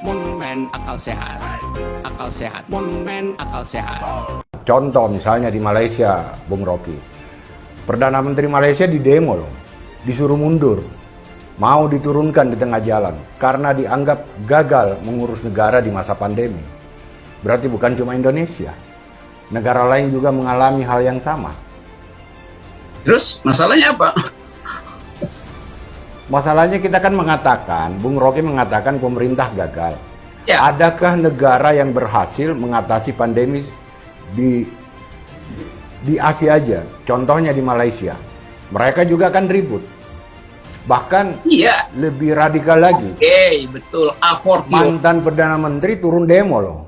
Monumen akal sehat. Akal sehat. Monumen akal sehat. Contoh misalnya di Malaysia, Bung Rocky. Perdana Menteri Malaysia di demo loh, disuruh mundur. Mau diturunkan di tengah jalan karena dianggap gagal mengurus negara di masa pandemi. Berarti bukan cuma Indonesia. Negara lain juga mengalami hal yang sama. Terus masalahnya apa? Masalahnya kita kan mengatakan, Bung Rocky mengatakan pemerintah gagal. Ya. Adakah negara yang berhasil mengatasi pandemi di Asia aja? Contohnya di Malaysia. Mereka juga kan ribut. Bahkan Iya. lebih radikal lagi. Oke, betul. A40. Mantan Perdana Menteri turun demo loh.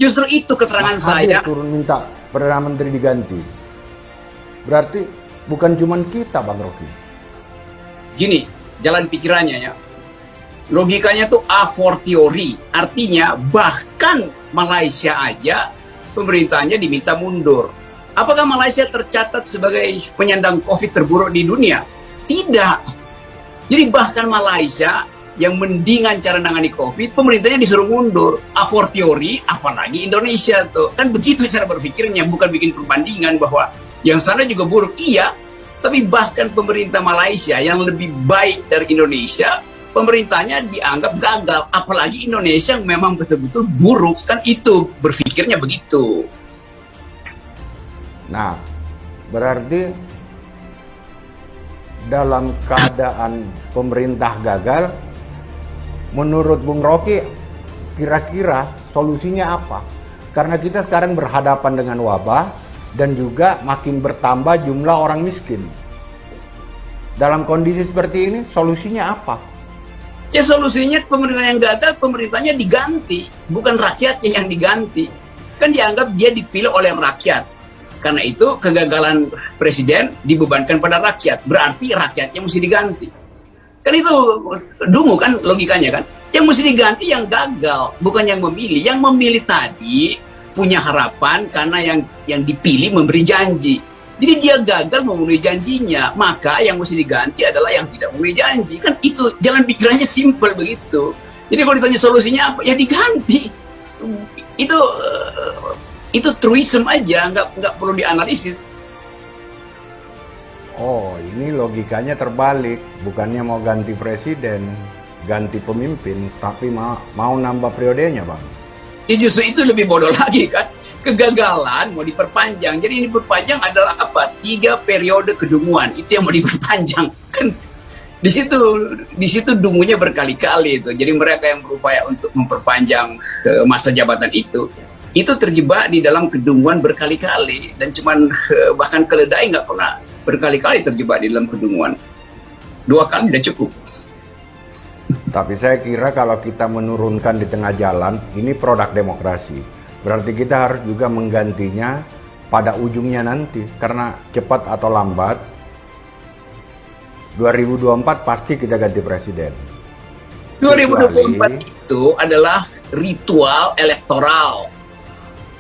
Justru itu keterangan Mahathir saya. turun minta Perdana Menteri diganti. Berarti bukan cuma kita, Bang Rocky. Gini, jalan pikirannya ya. Logikanya tuh a fortiori. Artinya bahkan Malaysia aja pemerintahnya diminta mundur. Apakah Malaysia tercatat sebagai penyandang COVID terburuk di dunia? Tidak. Jadi bahkan Malaysia yang mendingan cara nangani COVID, pemerintahnya disuruh mundur. A fortiori, apalagi Indonesia tuh. Kan begitu cara berpikirnya, bukan bikin perbandingan bahwa yang sana juga buruk. Iya, tapi bahkan pemerintah Malaysia yang lebih baik dari Indonesia, pemerintahnya dianggap gagal. Apalagi Indonesia yang memang betul-betul buruk. Kan itu, berpikirnya begitu. Nah, berarti dalam keadaan pemerintah gagal, menurut Bung Rocky, kira-kira solusinya apa? Karena kita sekarang berhadapan dengan wabah dan juga makin bertambah jumlah orang miskin. Dalam kondisi seperti ini, solusinya apa? Ya solusinya pemerintah yang gagal, pemerintahnya diganti. Bukan rakyatnya yang diganti. Kan dianggap dia dipilih oleh rakyat. Karena itu kegagalan presiden dibebankan pada rakyat. Berarti rakyatnya mesti diganti. Kan itu dungu kan logikanya kan. Yang mesti diganti yang gagal, bukan yang memilih. Yang memilih tadi punya harapan karena yang dipilih memberi janji. Jadi dia gagal memenuhi janjinya, maka yang mesti diganti adalah yang tidak memenuhi janji. Kan itu jalan pikirannya simpel begitu. Jadi kalau ditanya solusinya apa, ya diganti. Itu truism aja, nggak perlu dianalisis. Oh, ini logikanya terbalik. Bukannya mau ganti presiden, ganti pemimpin, tapi mau nambah periodenya, Bang. Ya justru itu lebih bodoh lagi kan. Kegagalan mau diperpanjang. Jadi ini perpanjang adalah apa? 3 periode kedunguan. Itu yang mau diperpanjang. Kan di situ dungunya berkali-kali itu. Jadi mereka yang berupaya untuk memperpanjang masa jabatan itu terjebak di dalam kedunguan berkali-kali. Dan cuman bahkan keledai nggak pernah berkali-kali terjebak di dalam kedunguan. 2 kali udah cukup. Tapi saya kira kalau kita menurunkan di tengah jalan, ini produk demokrasi. Berarti kita harus juga menggantinya pada ujungnya nanti. Karena cepat atau lambat, 2024 pasti kita ganti presiden. 2024 itu adalah ritual elektoral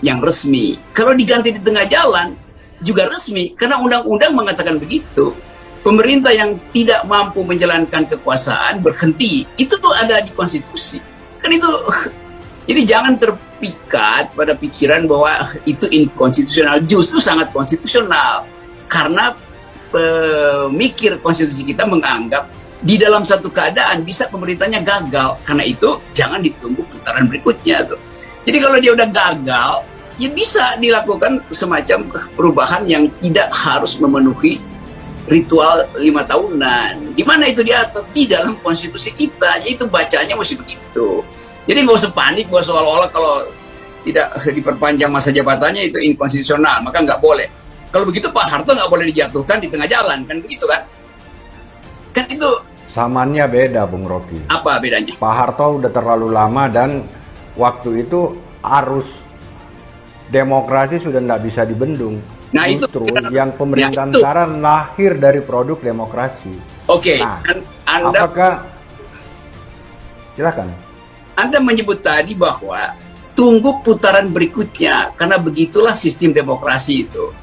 yang resmi. Kalau diganti di tengah jalan, juga resmi. Karena undang-undang mengatakan begitu. Pemerintah yang tidak mampu menjalankan kekuasaan berhenti. Itu tuh ada di konstitusi. Kan itu, jadi jangan terpikat pada pikiran bahwa itu inkonstitusional. Justru sangat konstitusional. Karena pemikir konstitusi kita menganggap di dalam satu keadaan bisa pemerintahnya gagal. Karena itu jangan ditunggu putaran berikutnya tuh. Jadi kalau dia udah gagal, ya bisa dilakukan semacam perubahan yang tidak harus memenuhi ritual 5 tahunan. Di mana itu diatur? Di dalam konstitusi kita. Yaitu bacanya mesti begitu. Jadi nggak usah panik bahwa seolah-olah kalau tidak diperpanjang masa jabatannya itu inkonstitusional, maka nggak boleh. Kalau begitu Pak Harto nggak boleh dijatuhkan di tengah jalan, kan begitu kan? Kan itu. Samannya beda, Bung Rocky. Apa bedanya? Pak Harto udah terlalu lama dan waktu itu arus demokrasi sudah nggak bisa dibendung. Nah, justru itu yang pemerintahan itu. sekarang lahir dari produk demokrasi. Oke, Nah, Anda silakan. Anda menyebut tadi bahwa tunggu putaran berikutnya, karena begitulah sistem demokrasi itu.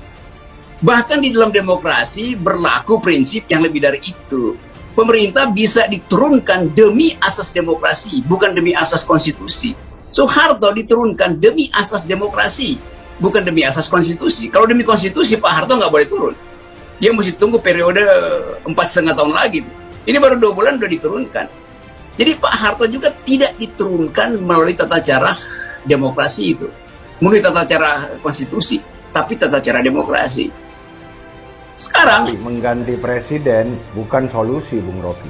Bahkan di dalam demokrasi berlaku prinsip yang lebih dari itu. pemerintah bisa diturunkan demi asas demokrasi, bukan demi asas konstitusi. Soeharto diturunkan demi asas demokrasi, bukan demi asas konstitusi. Kalau demi konstitusi, Pak Harto nggak boleh turun. Dia mesti tunggu periode 4,5 tahun lagi. Ini baru 2 bulan udah diturunkan. Jadi Pak Harto juga tidak diturunkan melalui tata cara demokrasi itu. Melalui tata cara konstitusi, tapi tata cara demokrasi. Sekarang mengganti presiden bukan solusi, Bung Rocky.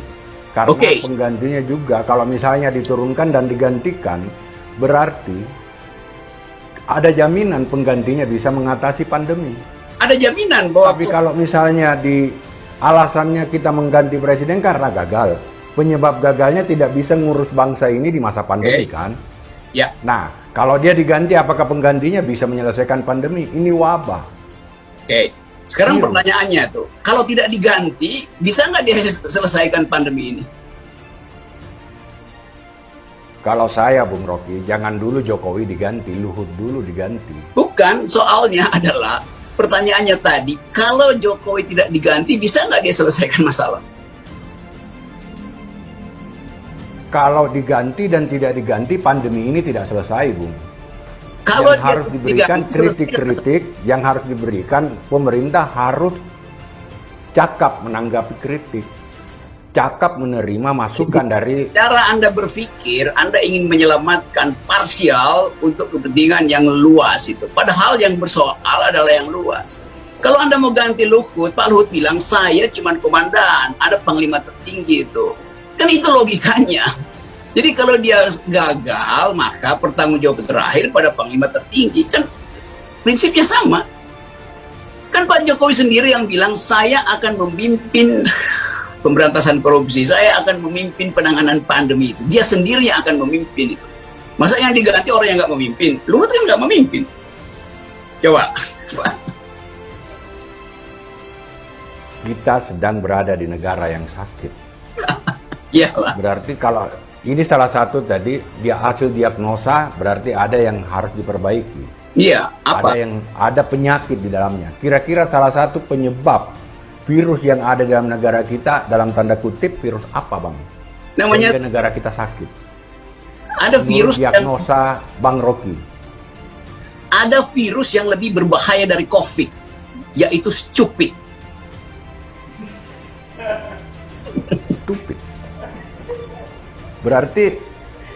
Karena penggantinya juga kalau misalnya diturunkan dan digantikan, berarti ada jaminan penggantinya bisa mengatasi pandemi. Ada jaminan bahwa... Tapi kalau misalnya di alasannya kita mengganti presiden karena gagal, penyebab gagalnya tidak bisa ngurus bangsa ini di masa pandemi kan? Ya. Nah, kalau dia diganti apakah penggantinya bisa menyelesaikan pandemi? Ini wabah. Sekarang pertanyaannya tuh, kalau tidak diganti, bisa nggak dia selesaikan pandemi ini? Kalau saya, Bung Rocky, jangan dulu Jokowi diganti, Luhut dulu diganti. Bukan, soalnya adalah pertanyaannya tadi, kalau Jokowi tidak diganti, bisa nggak dia selesaikan masalah? Kalau diganti dan tidak diganti, pandemi ini tidak selesai, Bung. Kalau yang harus diberikan kritik-kritik, yang harus diberikan, pemerintah harus cakap menanggapi kritik, cakap menerima masukan dari... Cara Anda berpikir, Anda ingin menyelamatkan parsial untuk kepentingan yang luas itu. Padahal yang bersoal adalah yang luas. Kalau Anda mau ganti Luhut, Pak Luhut bilang, saya cuma komandan, ada panglima tertinggi itu. Kan itu logikanya. Jadi kalau dia gagal, maka pertanggungjawaban terakhir pada panglima tertinggi. Kan prinsipnya sama. Kan Pak Jokowi sendiri yang bilang, saya akan memimpin pemberantasan korupsi, saya akan memimpin penanganan pandemi itu. Dia sendiri yang akan memimpin itu. Masa yang diganti orang yang nggak memimpin? Luhut kan nggak memimpin. Coba. Kita sedang berada di negara yang sakit. Iyalah. Berarti kalau ini salah satu tadi dia hasil diagnosa, berarti ada yang harus diperbaiki. Iya, apa? Ada penyakit di dalamnya. Kira-kira salah satu penyebab virus yang ada dalam negara kita, dalam tanda kutip, virus apa, Bang? Namanya sehingga negara kita sakit. Ada virus diagnosa Bang Rocky. Ada virus yang lebih berbahaya dari COVID, yaitu stupid. Stupid. Berarti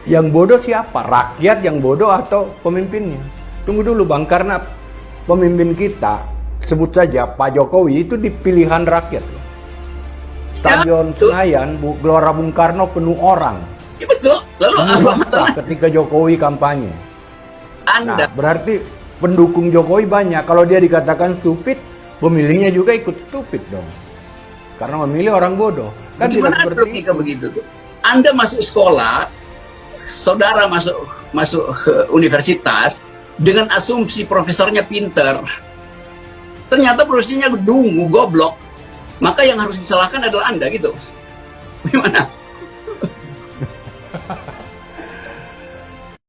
yang bodoh siapa? Rakyat yang bodoh atau pemimpinnya? Tunggu dulu, Bang, karena pemimpin kita, sebut saja Pak Jokowi, itu di pilihan rakyat. Stadion Senayan, Gelora Bung Karno penuh orang. Ya betul. Lalu apa masalah? Ketika Jokowi kampanye. Anda. Nah, berarti pendukung Jokowi banyak. Kalau dia dikatakan stupid, pemilihnya juga ikut stupid dong. Karena memilih orang bodoh. Kan tidak seperti itu. Begitu tuh. Anda masuk sekolah, saudara masuk universitas dengan asumsi profesornya pinter. Ternyata profesornya dungu, goblok. Maka yang harus disalahkan adalah Anda gitu. Gimana?